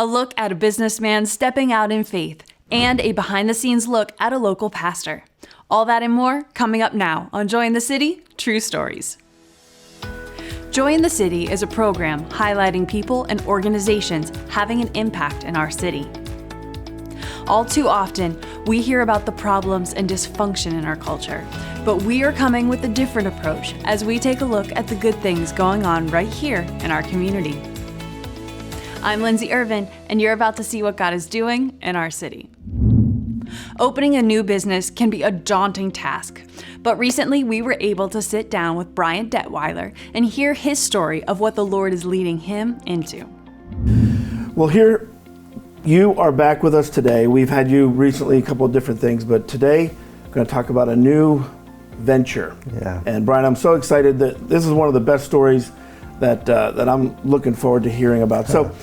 a look at a businessman stepping out in faith, and a behind-the-scenes look at a local pastor. All that and more coming up now on Joy in the City, True Stories. Joy in the City is a program highlighting people and organizations having an impact in our city. All too often, we hear about the problems and dysfunction in our culture, but we are coming with a different approach as we take a look at the good things going on right here in our community. I'm Lindsay Irvin, and you're about to see what God is doing in our city. Opening a new business can be a daunting task, but recently we were able to sit down with Brian Detweiler and hear his story of what the Lord is leading him into. Well, here you are back with us today. We've had you recently a couple of different things, but today we're going to talk about a new venture. Yeah. And Brian, I'm so excited that this is one of the best stories that I'm looking forward to hearing about. So,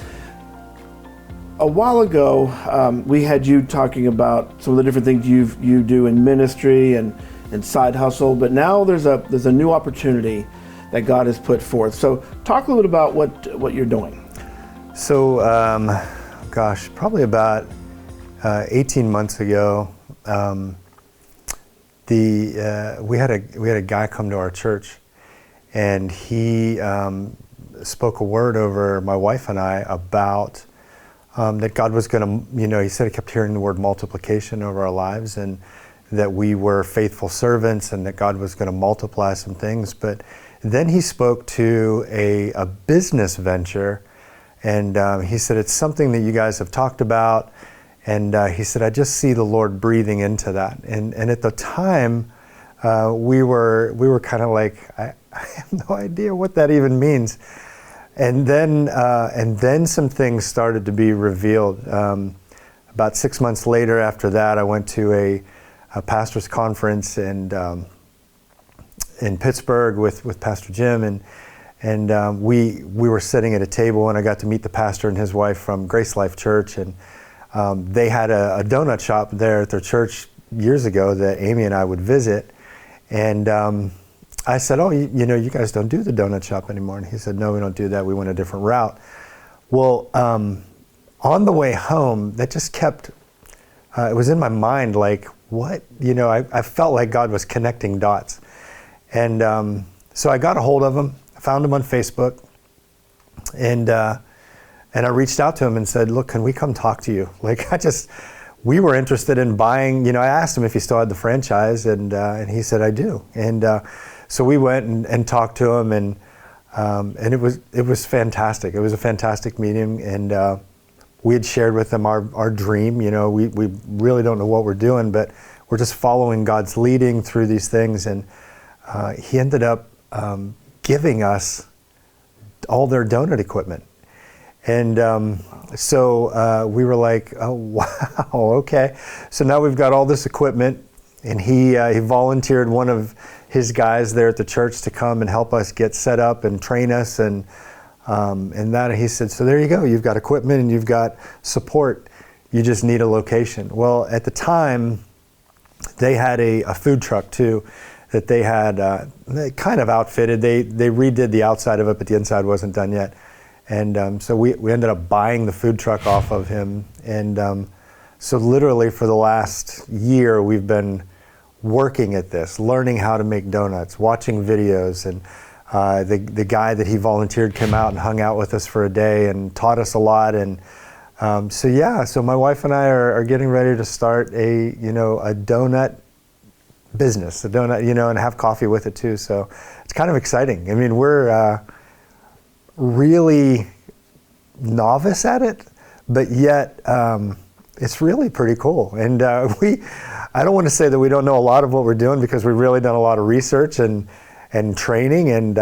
a while ago, we had you talking about some of the different things you do in ministry and side hustle, but now there's a new opportunity that God has put forth. So, talk a little bit about what you're doing. So, probably about 18 months ago, we had a guy come to our church. And he spoke a word over my wife and I about that God was going to, he said he kept hearing the word multiplication over our lives and that we were faithful servants and that God was going to multiply some things. But then he spoke to a business venture and he said, it's something that you guys have talked about. And he said, I just see the Lord breathing into that. And at the time, we were kind of like, I have no idea what that even means. And then some things started to be revealed. About 6 months later after that, I went to a pastor's conference in Pittsburgh with Pastor Jim, and we were sitting at a table, and I got to meet the pastor and his wife from Grace Life Church, and they had a donut shop there at their church years ago that Amy and I would visit. And I said, oh, you guys don't do the donut shop anymore. And he said, no, we don't do that. We went a different route. Well, on the way home, that just kept, it was in my mind like, what? I felt like God was connecting dots. And so I got a hold of him, I found him on Facebook, and I reached out to him and said, look, can we come talk to you? We were interested in buying, I asked him if he still had the franchise, and he said, I do. And so we went and talked to him, and it was fantastic. It was a fantastic meeting, and we had shared with him our dream. We really don't know what we're doing, but we're just following God's leading through these things. And he ended up giving us all their donut equipment. And so we were like, oh, wow, okay. So now we've got all this equipment, and he volunteered one of his guys there at the church to come and help us get set up and train us. And he said, so there you go. You've got equipment and you've got support. You just need a location. Well, at the time, they had a food truck too that they had they kind of outfitted. They redid the outside of it, but the inside wasn't done yet. And so we ended up buying the food truck off of him. And so literally for the last year, we've been working at this, learning how to make donuts, watching videos. And the guy that he volunteered came out and hung out with us for a day and taught us a lot. And so my wife and I are getting ready to start a donut business, and have coffee with it too. So it's kind of exciting. I mean, we're really novice at it, but yet it's really pretty cool. And I don't want to say that we don't know a lot of what we're doing, because we've really done a lot of research and training, and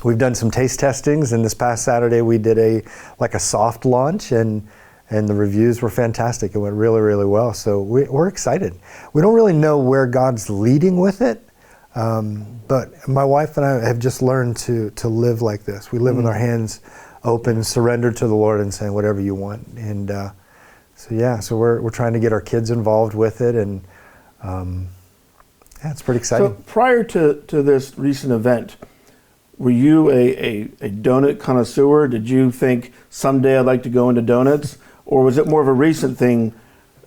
we've done some taste testings. And this past Saturday we did a soft launch, and the reviews were fantastic. It went really, really well. So we're excited. We don't really know where God's leading with it. But my wife and I have just learned to live like this. We live with our hands open, surrendered to the Lord, and saying whatever you want. And so we're trying to get our kids involved with it, and it's pretty exciting. So prior to this recent event, were you a donut connoisseur? Did you think someday I'd like to go into donuts? Or was it more of a recent thing?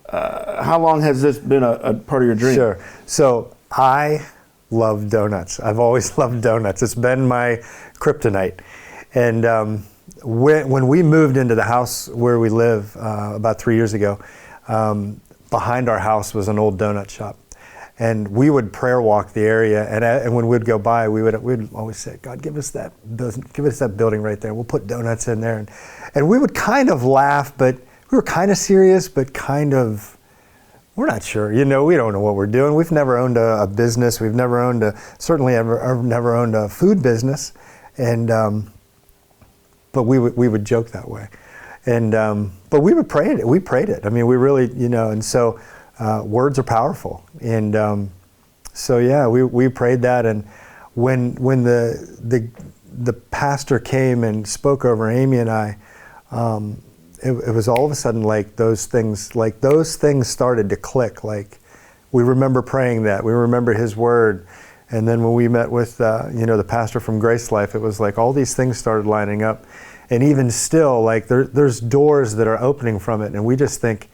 How long has this been a part of your dream? Sure. So I love donuts. I've always loved donuts. It's been my kryptonite. And when we moved into the house where we live about 3 years ago, behind our house was an old donut shop. And we would prayer walk the area, and when we'd go by, we'd always say, "God, give us that building right there. We'll put donuts in there." And we would kind of laugh, but we were kind of serious, but kind of, we're not sure. We don't know what we're doing. We've never owned a business. We've never owned never owned a food business, and but we would joke that way, and but we would pray it. We prayed it. I mean, we really, and so. Words are powerful, and so yeah, we prayed that, and when the pastor came and spoke over Amy and I, it was all of a sudden like those things started to click. Like we remember praying that, we remember his word, and then when we met with the pastor from Grace Life, it was like all these things started lining up, and even still, like there's doors that are opening from it, and we just think.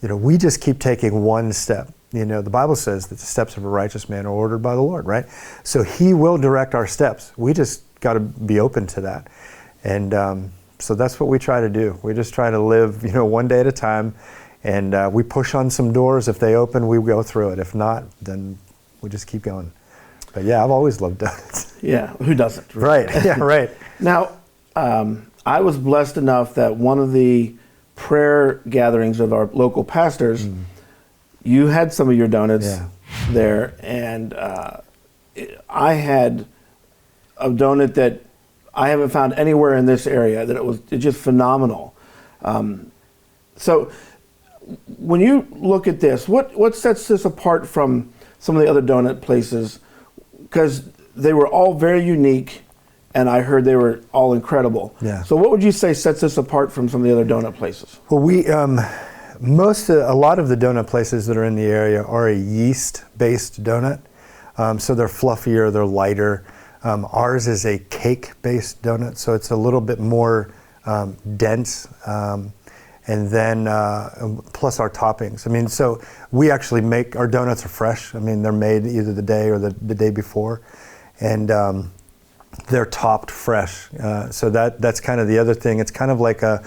We just keep taking one step. The Bible says that the steps of a righteous man are ordered by the Lord, right? So he will direct our steps. We just got to be open to that. And so that's what we try to do. We just try to live, one day at a time. And we push on some doors. If they open, we go through it. If not, then we just keep going. But yeah, I've always loved donuts. Yeah, who doesn't? Right, yeah, right. Now, I was blessed enough that one of the prayer gatherings of our local pastors, you had some of your donuts there, and I had a donut that I haven't found anywhere in this area. That it's just phenomenal. So, when you look at this, what sets this apart from some of the other donut places? Because they were all very unique. And I heard they were all incredible. Yeah. So what would you say sets us apart from some of the other donut places? Well, a lot of the donut places that are in the area are a yeast-based donut. So they're fluffier, they're lighter. Ours is a cake-based donut, so it's a little bit more dense. And then plus our toppings. I mean, so we actually make, our donuts are fresh. I mean, they're made either the day or the day before. And they're topped fresh. So that's kind of the other thing. It's kind of like a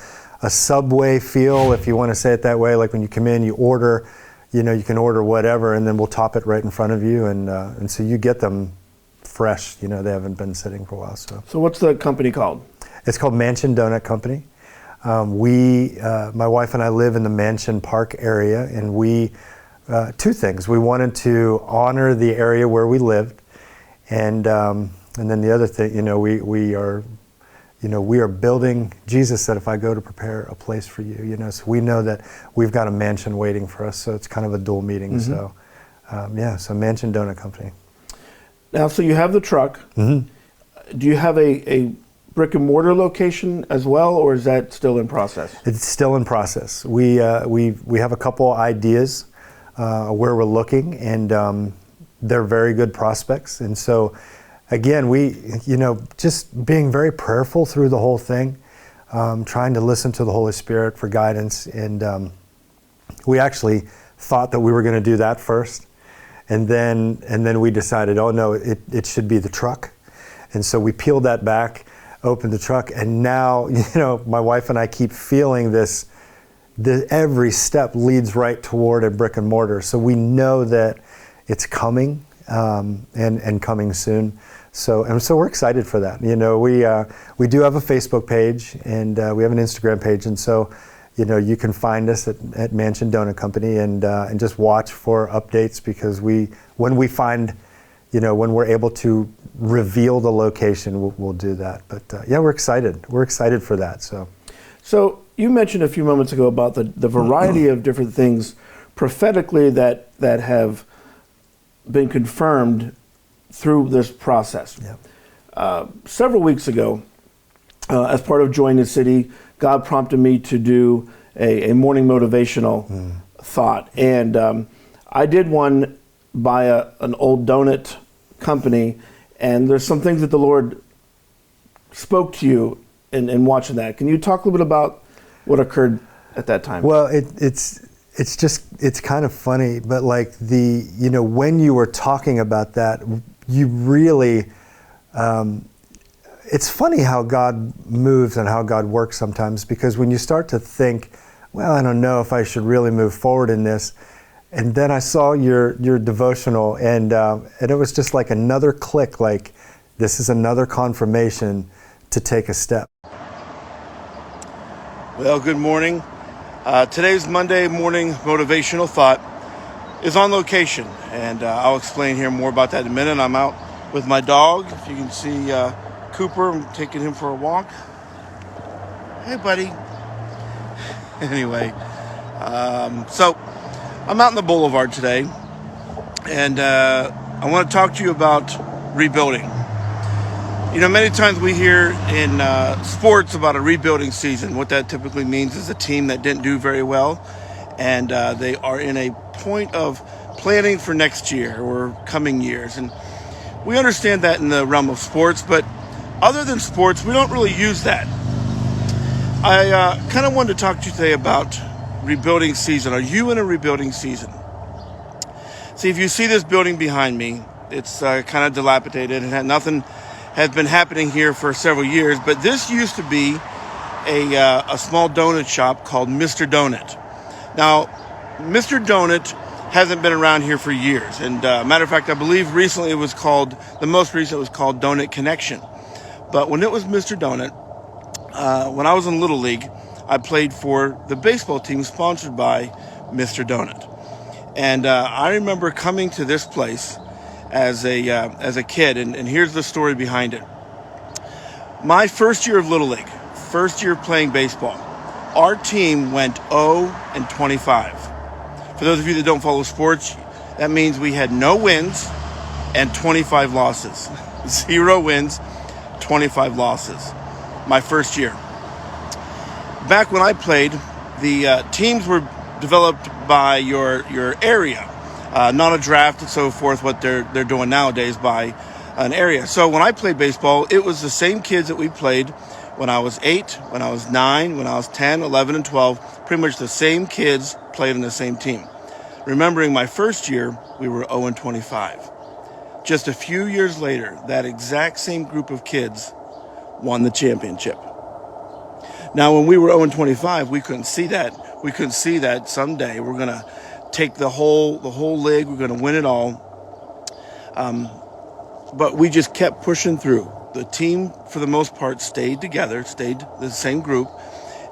Subway feel, if you want to say it that way. Like when you come in, you order, you can order whatever, and then we'll top it right in front of you. And so you get them fresh. They haven't been sitting for a while. So what's the company called? It's called Mansion Donut Company. My wife and I live in the Mansion Park area, and two things. We wanted to honor the area where we lived, and then the other thing, we are building. Jesus said, "If I go to prepare a place for you," so we know that we've got a mansion waiting for us. So it's kind of a dual meaning. Mm-hmm. So Mansion Donut Company. Now, so you have the truck. Mm-hmm. Do you have a brick and mortar location as well, or is that still in process? It's still in process. We have a couple ideas where we're looking, and they're very good prospects, and so. Again, we, just being very prayerful through the whole thing, trying to listen to the Holy Spirit for guidance. And we actually thought that we were going to do that first. And then we decided, oh no, it should be the truck. And so we peeled that back, opened the truck, and now, my wife and I keep feeling this every step leads right toward a brick and mortar. So we know that it's coming, and coming soon. So we're excited for that. We do have a Facebook page, and we have an Instagram page, and so you can find us at Mansion Donut Company, and just watch for updates, because when we're able to reveal the location, we'll do that. But we're excited. We're excited for that. So you mentioned a few moments ago about the variety of different things prophetically that have been confirmed through this process. Yeah. Several weeks ago, as part of Join the City, God prompted me to do a morning motivational thought. And I did one by an old donut company, and there's some things that the Lord spoke to you in watching that? Can you talk a little bit about what occurred at that time? Well, it's kind of funny, but like when you were talking about that, you really, it's funny how God moves and how God works sometimes, because when you start to think, well, I don't know if I should really move forward in this, and then I saw your devotional, and it was just like another click, like this is another confirmation to take a step. Well, good morning. Today's Monday morning motivational thought is on location, and I'll explain here more about that in a minute. I'm out with my dog. If you can see Cooper, I'm taking him for a walk. Hey, buddy. Anyway, so I'm out in the boulevard today, and I want to talk to you about rebuilding. Many times we hear in sports about a rebuilding season. What that typically means is a team that didn't do very well, and they are in a point of planning for next year or coming years. And we understand that in the realm of sports, but other than sports, we don't really use that. I kind of wanted to talk to you today about rebuilding season. Are you in a rebuilding season? See, if you see this building behind me, it's kind of dilapidated and nothing has been happening here for several years, but this used to be a small donut shop called Mr. Donut. Now, Mr. Donut hasn't been around here for years, and matter of fact, I believe recently the most recent was called Donut Connection. But when it was Mr. Donut, when I was in Little League, I played for the baseball team sponsored by Mr. Donut. And I remember coming to this place as a kid, and here's the story behind it. My first year of Little League, first year playing baseball, our team went 0-25. For those of you that don't follow sports, that means we had no wins and 25 losses. 0 wins, 25 losses. My first year. Back when I played, the teams were developed by your area. Not a draft and so forth, what they're doing nowadays by an area. So when I played baseball, it was the same kids that we played when I was 8, when I was 9, when I was 10, 11, and 12. Pretty much the same kids played in the same team. Remembering my first year, we were 0-25. Just a few years later, that exact same group of kids won the championship. Now, when we were 0-25, we couldn't see that. We couldn't see that someday we're going to take the whole league. We're going to win it all. But we just kept pushing through. The team, for the most part, stayed together, stayed the same group,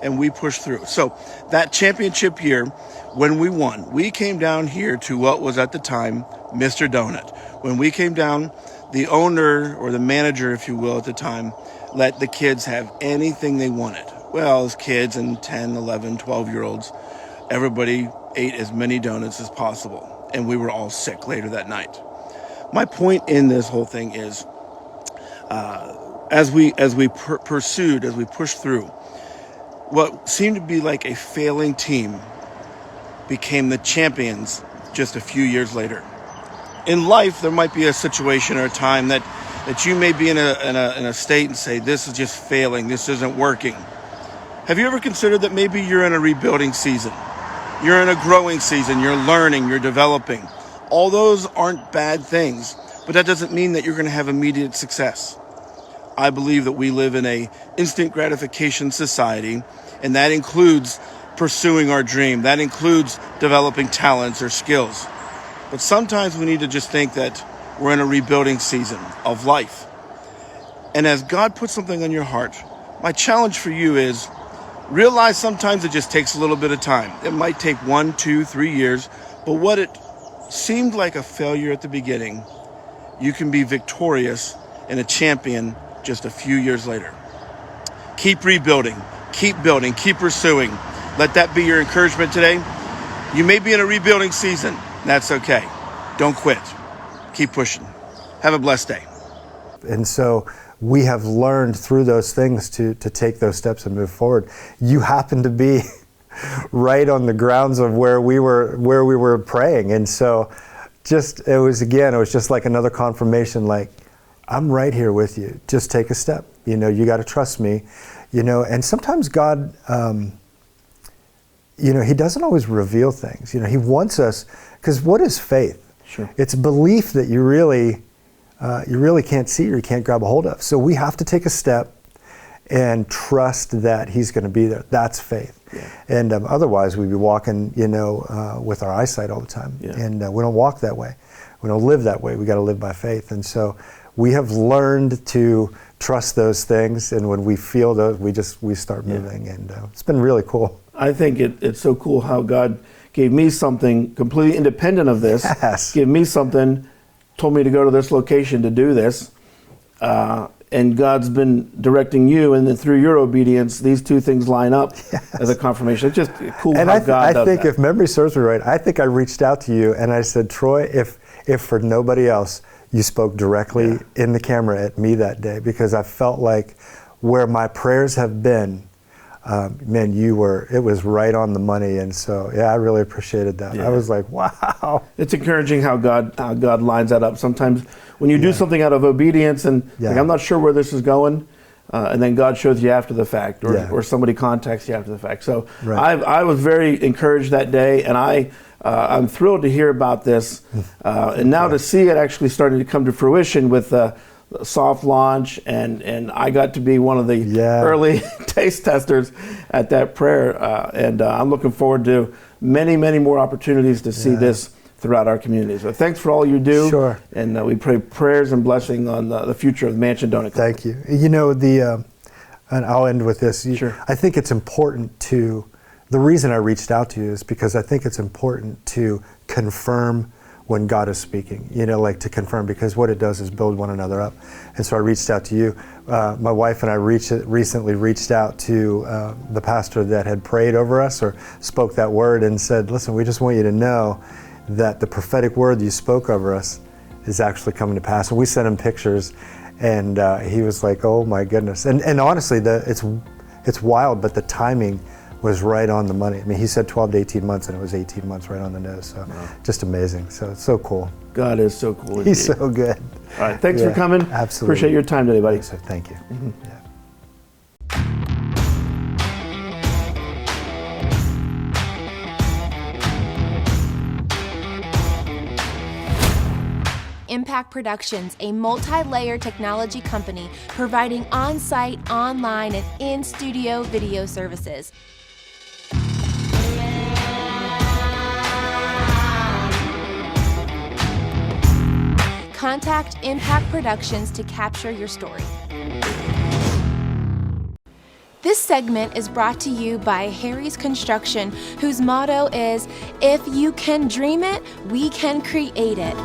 and we pushed through. So that championship year, when we won, we came down here to what was at the time Mr. Donut. When we came down, the owner or the manager, if you will, at the time, let the kids have anything they wanted. Well, as kids and 10, 11, 12-year-olds, everybody ate as many donuts as possible, and we were all sick later that night. My point in this whole thing is, as we pursued, as we pushed through, what seemed to be like a failing team became the champions just a few years later. In life, there might be a situation or a time that you may be in a state and say, this is just failing, this isn't working. Have you ever considered that maybe you're in a rebuilding season? You're in a growing season, you're learning, you're developing. All those aren't bad things, but that doesn't mean that you're going to have immediate success. I believe that we live in a instant gratification society, and that includes pursuing our dream. That includes developing talents or skills. But sometimes we need to just think that we're in a rebuilding season of life. And as God puts something on your heart, my challenge for you is realize sometimes it just takes a little bit of time. It might take 1, 2, 3 years, but what it seemed like a failure at the beginning, you can be victorious and a champion just a few years later. Keep rebuilding, keep building, keep pursuing. Let that be your encouragement today. You may be in a rebuilding season. That's okay. Don't quit. Keep pushing. Have a blessed day. And so we have learned through those things to take those steps and move forward. You happen to be right on the grounds of where we were praying. And so it was just like another confirmation, like, I'm right here with you. Just take a step. You got to trust me, and sometimes God, he doesn't always reveal things. He wants us, because what is faith? Sure. It's belief that you really can't see or you can't grab a hold of. So we have to take a step and trust that he's going to be there. That's faith. Yeah. And otherwise we'd be walking, with our eyesight all the time. Yeah. And we don't walk that way. We don't live that way. We got to live by faith. And so we have learned to trust those things. And when we feel those, we start moving. And it's been really cool. I think it's so cool how God gave me something completely independent of this. Yes. Give me something, told me to go to this location to do this. And God's been directing you, and then through your obedience, these two things line up as a confirmation. It's just cool and how God does I think that. if memory serves me right, I think I reached out to you and I said, Troy, if for nobody else, you spoke directly in the camera at me that day, because I felt like where my prayers have been, man, it was right on the money. And so, I really appreciated that. Yeah. I was like, wow. It's encouraging how God lines that up. Sometimes when you do something out of obedience and like, I'm not sure where this is going, and then God shows you after the fact, or somebody contacts you after the fact. So I was very encouraged that day, and I'm thrilled to hear about this, and now to see it actually starting to come to fruition with soft launch, and I got to be one of the early taste testers at that prayer, and I'm looking forward to many, many more opportunities to see this throughout our community. So thanks for all you do. Sure. And we pray prayers and blessing on the future of Mansion Donut Company. Thank you. And I'll end with this. Sure. I think it's important the reason I reached out to you is because I think it's important to confirm when God is speaking, to confirm, because what it does is build one another up. And so I reached out to you. My wife and I recently reached out to the pastor that had prayed over us or spoke that word and said, listen, we just want you to know that the prophetic word you spoke over us is actually coming to pass. And we sent him pictures, and he was like, oh my goodness. And honestly, it's wild, but the timing was right on the money. I mean, he said 12 to 18 months, and it was 18 months right on the nose. So just amazing. So it's so cool. God is so cool. He's so good. All right. Thanks for coming. Absolutely. Appreciate your time today, buddy. So thank you. Mm-hmm. Yeah. Impact Productions, a multi-layer technology company providing on-site, online, and in-studio video services. Contact Impact Productions to capture your story. This segment is brought to you by Harry's Construction, whose motto is, "If you can dream it, we can create it."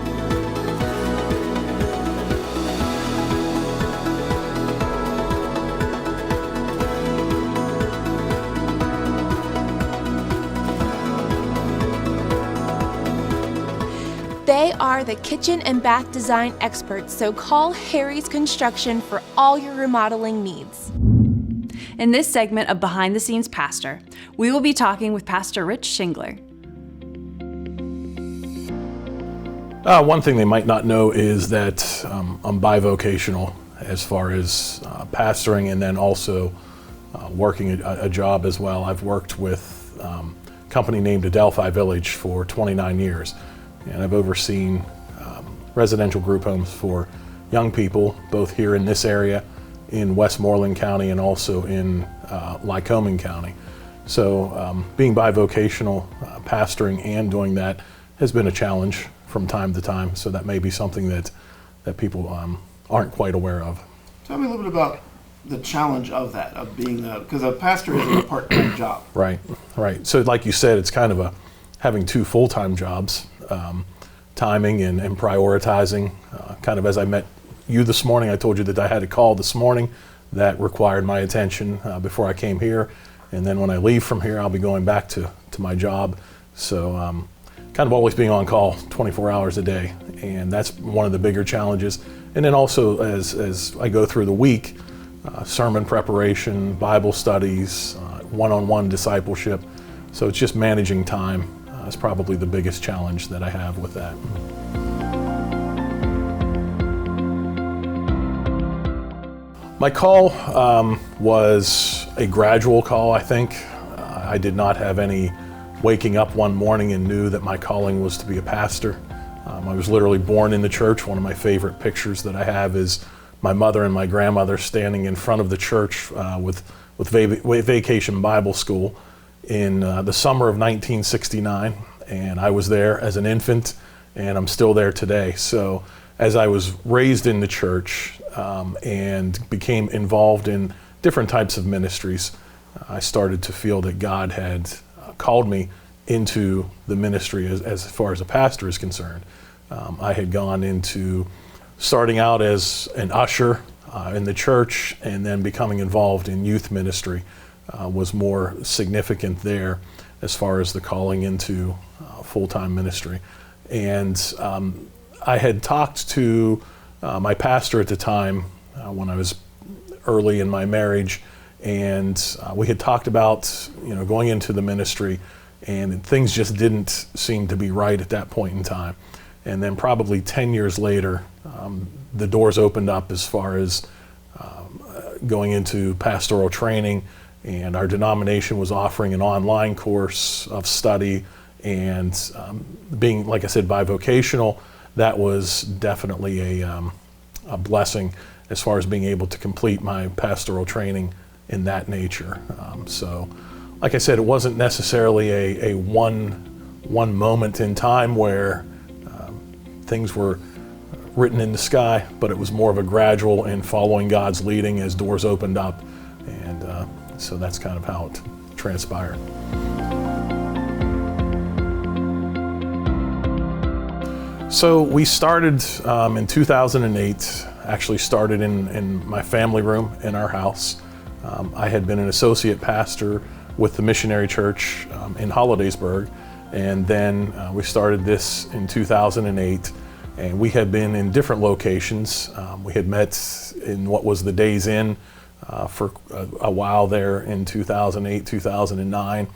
They are the kitchen and bath design experts, so call Harry's Construction for all your remodeling needs. In this segment of Behind the Scenes Pastor, we will be talking with Pastor Rich Shingler. One thing they might not know is that I'm bivocational as far as pastoring and then also working a job as well. I've worked with a company named Adelphi Village for 29 years. And I've overseen residential group homes for young people, both here in this area, in Westmoreland County, and also in Lycoming County. So being bivocational, pastoring and doing that has been a challenge from time to time. So that may be something that people aren't quite aware of. Tell me a little bit about the challenge of that, of being because a pastor isn't a part-time job. Right. So like you said, it's kind of having two full-time jobs. Timing and prioritizing. Kind of as I met you this morning, I told you that I had a call this morning that required my attention before I came here. And then when I leave from here, I'll be going back to my job. So kind of always being on call 24 hours a day. And that's one of the bigger challenges. And then also as I go through the week, sermon preparation, Bible studies, one-on-one discipleship. So it's just managing time. Is probably the biggest challenge that I have with that. My call was a gradual call, I think. I did not have any waking up one morning and knew that my calling was to be a pastor. I was literally born in the church. One of my favorite pictures that I have is my mother and my grandmother standing in front of the church with Vacation Bible School in the summer of 1969. And I was there as an infant, and I'm still there today. So as I was raised in the church and became involved in different types of ministries, I started to feel that God had called me into the ministry as far as a pastor is concerned. I had gone into starting out as an usher in the church, and then becoming involved in youth ministry was more significant there as far as the calling into full-time ministry. And I had talked to my pastor at the time when I was early in my marriage, and we had talked about going into the ministry, and things just didn't seem to be right at that point in time. And then probably 10 years later, the doors opened up as far as going into pastoral training, and our denomination was offering an online course of study, and being, like I said, bivocational, that was definitely a blessing as far as being able to complete my pastoral training in that nature. So, like I said, it wasn't necessarily a one moment in time where things were written in the sky, but it was more of a gradual and following God's leading as doors opened up. And so that's kind of how it transpired. So we started in 2008, actually started in my family room in our house. I had been an associate pastor with the missionary church in Hollidaysburg, and then we started this in 2008, and we had been in different locations. We had met in what was the Days Inn for a while there in 2008, 2009.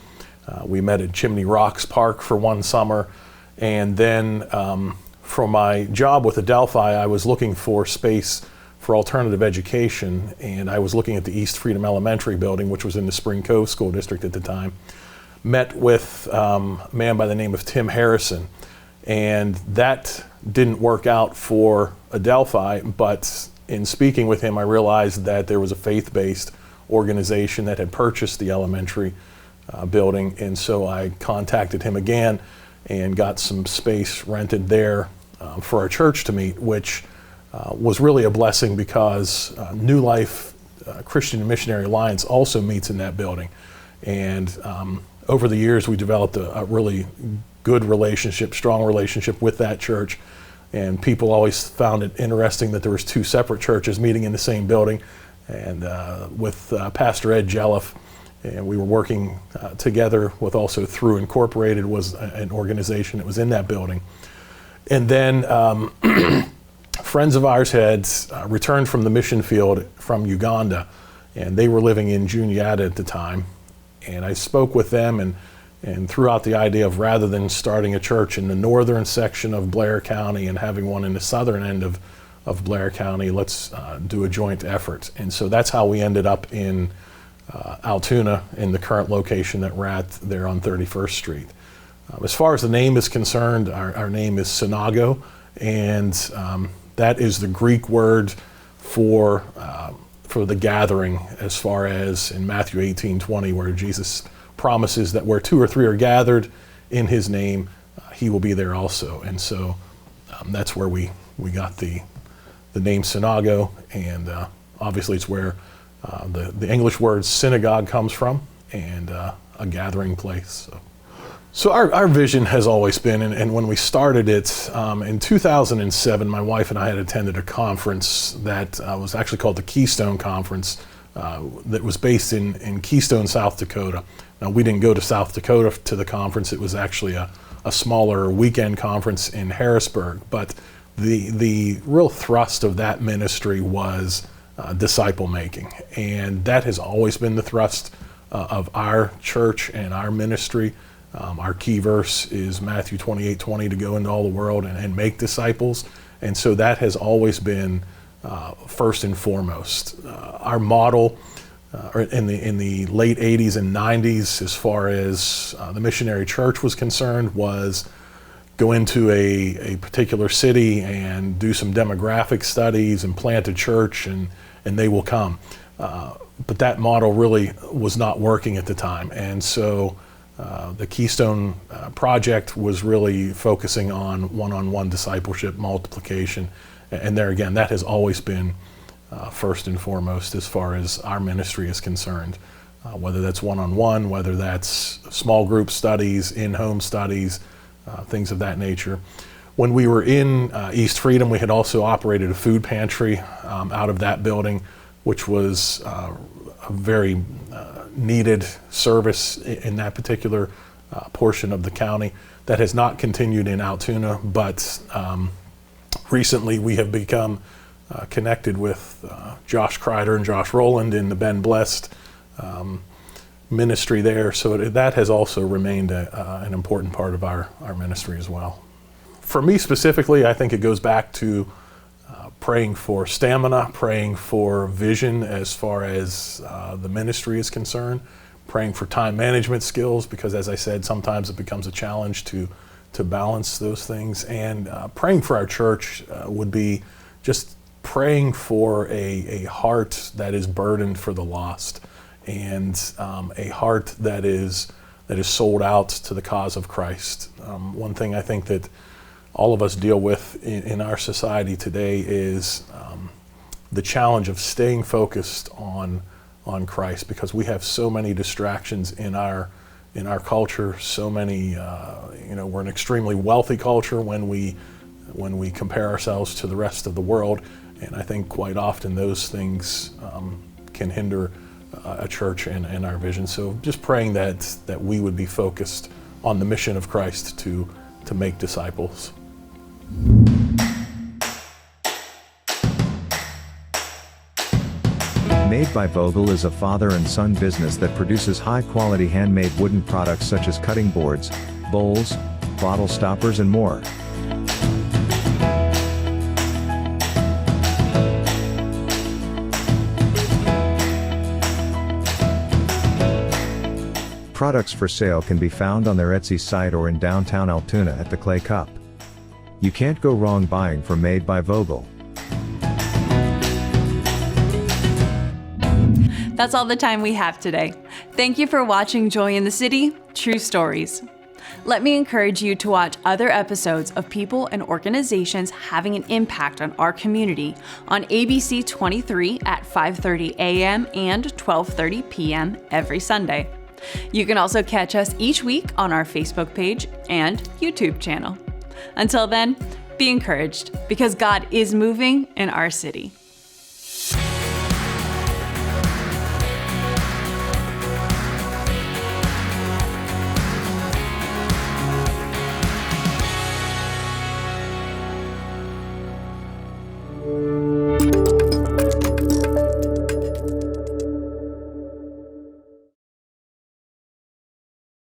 We met at Chimney Rocks Park for one summer, and then for my job with Adelphi, I was looking for space for alternative education, and I was looking at the East Freedom Elementary building, which was in the Spring Cove School District at the time. Met with a man by the name of Tim Harrison, and that didn't work out for Adelphi, but in speaking with him, I realized that there was a faith-based organization that had purchased the elementary building, and so I contacted him again and got some space rented there for our church to meet, which was really a blessing because New Life Christian and Missionary Alliance also meets in that building. And over the years, we developed a really good relationship, strong relationship with that church. And people always found it interesting that there was two separate churches meeting in the same building. And with Pastor Ed Jelliff, and we were working together with also Through Incorporated was an organization that was in that building. And then friends of ours had returned from the mission field from Uganda, and they were living in Juniata at the time. And I spoke with them and threw out the idea of, rather than starting a church in the northern section of Blair County and having one in the southern end of Blair County, let's do a joint effort. And so that's how we ended up in Altoona, in the current location that we're at there on 31st Street. As far as the name is concerned, our name is Synago, and that is the Greek word for the gathering, as far as in Matthew 18:20, where Jesus promises that where two or three are gathered in his name, he will be there also. And so that's where we got the name Synago, and obviously it's where the English word synagogue comes from, and a gathering place. So our vision has always been, and when we started it in 2007, my wife and I had attended a conference that was actually called the Keystone Conference that was based in Keystone, South Dakota. Now, we didn't go to South Dakota to the conference. It was actually a smaller weekend conference in Harrisburg, but the real thrust of that ministry was disciple making, and that has always been the thrust of our church and our ministry. Our key verse is Matthew 28:20, to go into all the world and make disciples. And so that has always been first and foremost. Our model in the late 80s and 90s, as far as the missionary church was concerned, was go into a particular city and do some demographic studies and plant a church, and they will come. But that model really was not working at the time. And so the Keystone Project was really focusing on one-on-one discipleship, multiplication. And there again, that has always been first and foremost as far as our ministry is concerned. Whether that's one-on-one, whether that's small group studies, in-home studies, things of that nature. When we were in East Freedom, we had also operated a food pantry out of that building, which was a very needed service in that particular portion of the county. That has not continued in Altoona, but recently we have become connected with Josh Kreider and Josh Rowland in the Ben Blessed ministry there. So that has also remained an important part of our ministry as well. For me specifically, I think it goes back to praying for stamina, praying for vision as far as the ministry is concerned, praying for time management skills, because as I said, sometimes it becomes a challenge to balance those things. And praying for our church would be just praying for a heart that is burdened for the lost, and a heart that is sold out to the cause of Christ. One thing I think that all of us deal with in our society today is the challenge of staying focused on Christ, because we have so many distractions in our culture. So many, we're an extremely wealthy culture when we compare ourselves to the rest of the world, and I think quite often those things can hinder a church and our vision. So just praying that we would be focused on the mission of Christ to make disciples. Made by Vogel is a father and son business that produces high-quality handmade wooden products such as cutting boards, bowls, bottle stoppers, and more. Products for sale can be found on their Etsy site or in downtown Altoona at the Clay Cup. You can't go wrong buying from Made by Vogel. That's all the time we have today. Thank you for watching Joy in the City, True Stories. Let me encourage you to watch other episodes of people and organizations having an impact on our community on ABC 23 at 5:30 a.m. and 12:30 p.m. every Sunday. You can also catch us each week on our Facebook page and YouTube channel. Until then, be encouraged, because God is moving in our city.